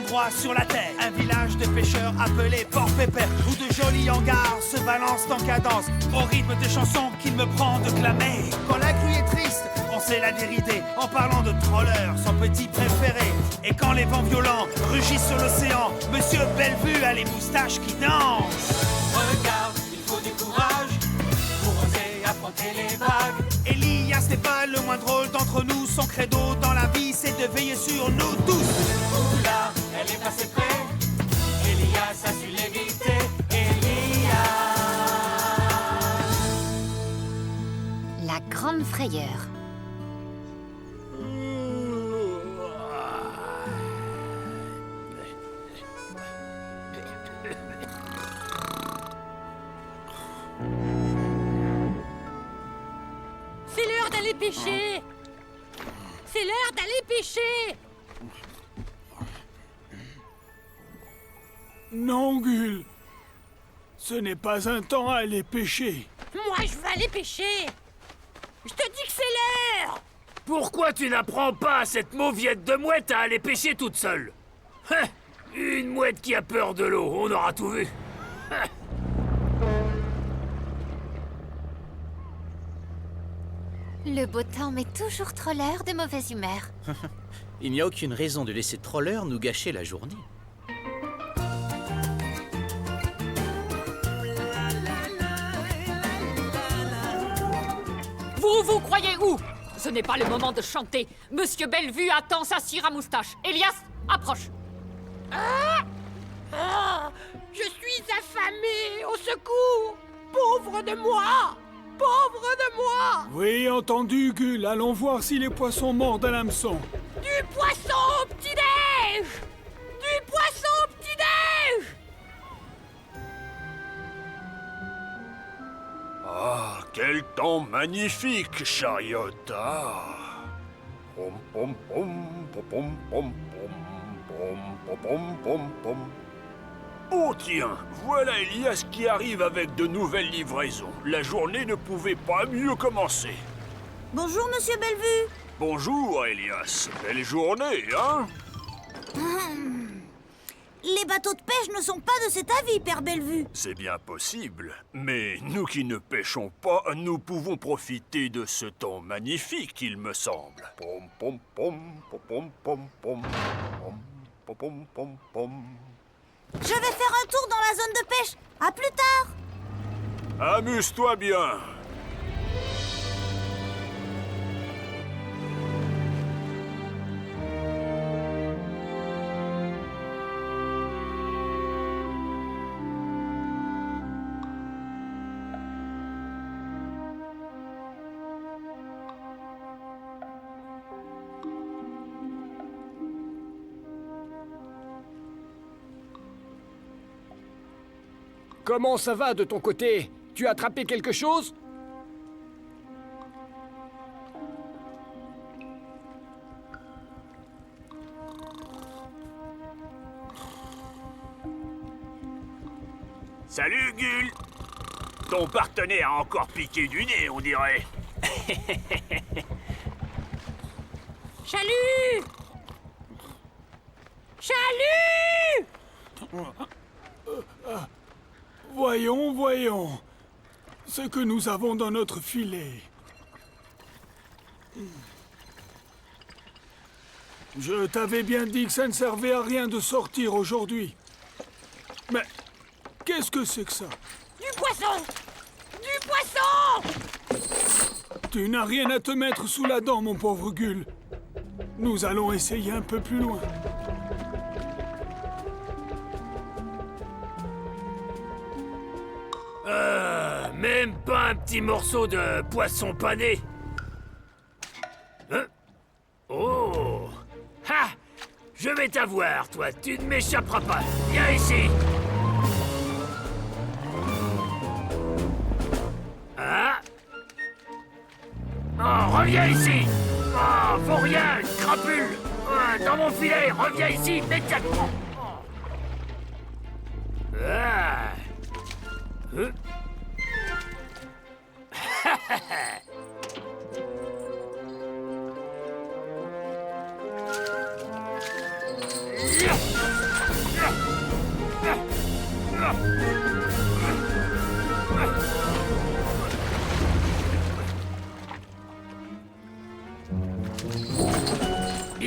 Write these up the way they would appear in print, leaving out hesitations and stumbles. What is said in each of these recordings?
endroit sur la terre, un village de pêcheurs appelé Port-Pépère, où de jolis hangars se balancent en cadence, au rythme de chansons qu'il me prend de clamer. Quand la crue est triste, on sait la dérider, en parlant de troller, son petit préféré. Et quand les vents violents rugissent sur l'océan, Monsieur Bellevue a les moustaches qui dansent. Regarde, il faut du courage pour oser affronter les vagues. Elias n'est pas le moins drôle d'entre nous, son credo dans la vie c'est de veiller sur nous tous. Oula, elle est passée près, Elias a su l'éviter, Elias. La grande frayeur. C'est l'heure d'aller pêcher! C'est l'heure d'aller pêcher! Non, Gull. Ce n'est pas un temps à aller pêcher. Moi, je veux aller pêcher! Je te dis que c'est l'heure! Pourquoi tu n'apprends pas à cette mauviette de mouette à aller pêcher toute seule? Hein? Une mouette qui a peur de l'eau, on aura tout vu. Hein? Le beau temps met toujours Troller de mauvaise humeur. Il n'y a aucune raison de laisser Troller nous gâcher la journée. Vous croyez où? Ce n'est pas le moment de chanter. Monsieur Bellevue attend sa cire à moustache. Elias, approche. Je suis affamé. Au secours! Pauvre de moi! Pauvre de moi! Oui, entendu, Gull. Allons voir si les poissons mordent à l'hameçon. Du poisson au petit-déj! Du poisson au petit-déj! Ah, quel temps magnifique, Chariot! Ah. Pom pom pom pom pom pom pom pom pom pom pom. Oh tiens, voilà Elias qui arrive avec de nouvelles livraisons. La journée ne pouvait pas mieux commencer. Bonjour, monsieur Bellevue. Bonjour, Elias. Belle journée, hein? Les bateaux de pêche ne sont pas de cet avis, père Bellevue. C'est bien possible. Mais nous qui ne pêchons pas, nous pouvons profiter de ce temps magnifique, il me semble. Pom pom pom pom pom pom pom pom pom pom pom. Je vais faire un tour dans la zone de pêche. À plus tard. Amuse-toi bien. Comment ça va de ton côté? Tu as attrapé quelque chose? Salut, Gull. Ton partenaire a encore piqué du nez, on dirait. Chalut! Chalut! Voyons, voyons. Ce que nous avons dans notre filet. Je t'avais bien dit que ça ne servait à rien de sortir aujourd'hui. Mais qu'est-ce que c'est que ça? Du poisson! Du poisson! Tu n'as rien à te mettre sous la dent, mon pauvre Gull. Nous allons essayer un peu plus loin. Même pas un petit morceau de poisson pané. Hein? Oh! Ha! Je vais t'avoir, toi. Tu ne m'échapperas pas. Viens ici. Ah! Oh, reviens ici. Oh, faut rien, crapule. Ah, dans mon filet, reviens ici, immédiatement. Ah! Hein?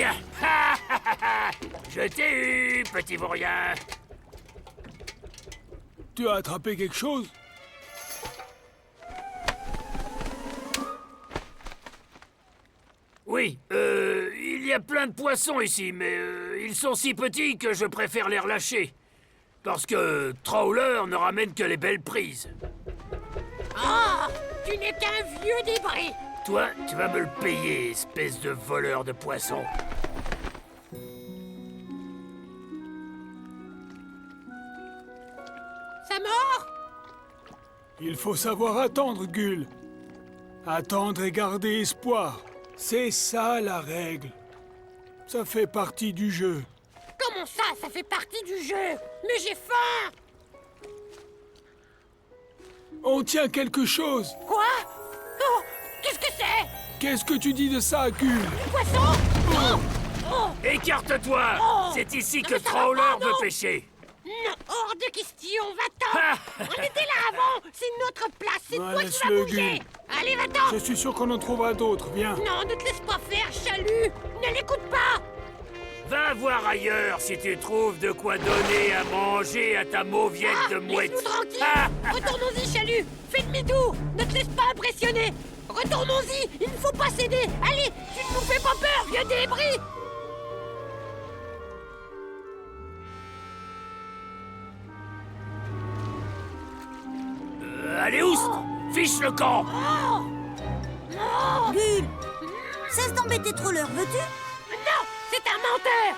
Bien. Je t'ai eu, petit vaurien. Tu as attrapé quelque chose? Oui, il y a plein de poissons ici, mais ils sont si petits que je préfère les relâcher. Parce que Trawler ne ramène que les belles prises. Ah, tu n'es qu'un vieux débris. Toi, tu vas me le payer, espèce de voleur de poissons. Ça mord? Il faut savoir attendre, Gull. Attendre et garder espoir. C'est ça la règle. Ça fait partie du jeu. Comment ça fait partie du jeu? Mais j'ai faim! On tient quelque chose. Quoi? Oh, qu'est-ce que c'est? Qu'est-ce que tu dis de ça, Gull? Du poisson? Oh! Oh! Écarte-toi! Oh! C'est ici Non, que mais ça va Trawler pas, veut non! pêcher. Non, hors de question, va-t'en! Ah! On était là avant! C'est notre place, c'est Ouais, toi qui vas laisse-le, bouger! Gull. Allez, va-t'en! Je suis sûr qu'on en trouvera d'autres. Viens. Non, ne te laisse pas faire, chalut! Ne l'écoute pas! Va voir ailleurs si tu trouves de quoi donner à manger à ta mauviette de mouette. Laisse-nous tranquille! Ah! Retournons-y, chalut! Fais demi-tour! Ne te laisse pas impressionner! Retournons-y! Il ne faut pas céder! Allez! Tu ne nous fais pas peur, vieux débris! Allez, oust! Fiche le camp! Gull, cesse d'embêter Trawler, veux-tu? Non! C'est un menteur!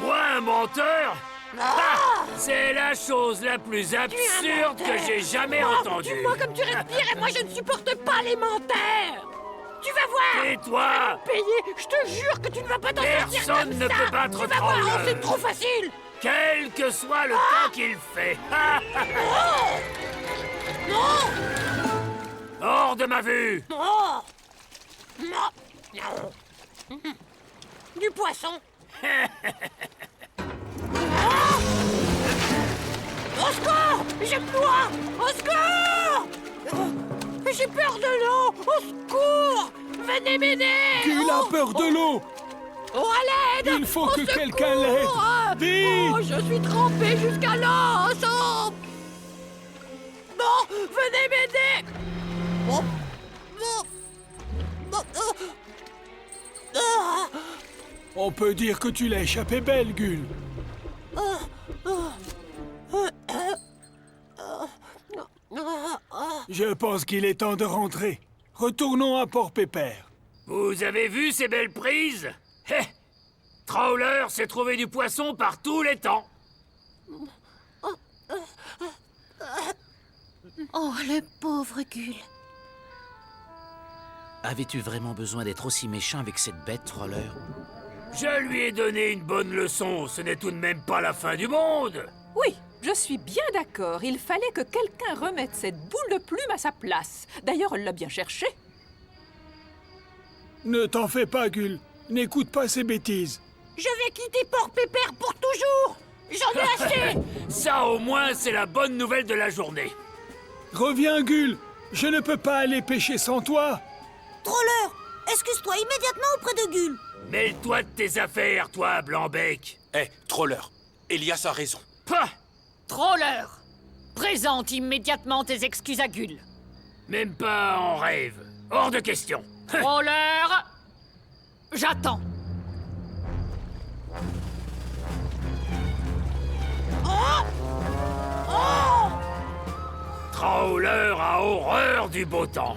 Moi, un menteur? Ah, c'est la chose la plus Tu es un absurde menteur. que j'ai jamais Oh, entendue. dis-moi comme tu respires et moi je ne supporte pas les menteurs! Tu vas voir! Et toi? Payer, je te jure que tu ne vas pas t'en sortir Personne comme ne ça. peut battre Tu vas voir, Trawler. oh, c'est trop facile! Quel que soit le temps qu'il fait. Non! Hors de ma vue! Non! Non! Non! Du poisson! Oh! Au secours! Je me noie! Au secours! J'ai peur de l'eau! Au secours! Venez m'aider! Gull a peur de l'eau. Oh, à l'aide! Il faut Au que secours! quelqu'un l'aide. Ah! Vite! Oh, je suis trempé jusqu'à l'os! Oh! Non! Venez m'aider! Oh! Oh! Oh! Ah! On peut dire que tu l'as échappé belle, Gull. Je pense qu'il est temps de rentrer. Retournons à Port-Pépère. Vous avez vu ces belles prises? Hé! Trawler s'est trouvé du poisson par tous les temps. Oh, le pauvre Gull. Avais-tu vraiment besoin d'être aussi méchant avec cette bête, Trawler? Je lui ai donné une bonne leçon. Ce n'est tout de même pas la fin du monde. Oui, je suis bien d'accord. Il fallait que quelqu'un remette cette boule de plume à sa place. D'ailleurs, elle l'a bien cherchée. Ne t'en fais pas, Gull. N'écoute pas ces bêtises. Je vais quitter Port-Pépère pour toujours! J'en ai assez! Ça, au moins, c'est la bonne nouvelle de la journée. Reviens, Gull. Je ne peux pas aller pêcher sans toi. Trawler, excuse-toi immédiatement auprès de Gull. Mêle-toi de tes affaires, toi, Blanc-Bec. Hé, Trawler, Elias a raison. Pah! Trawler, présente immédiatement tes excuses à Gull. Même pas en rêve. Hors de question. Trawler, j'attends. Trawler a horreur du beau temps.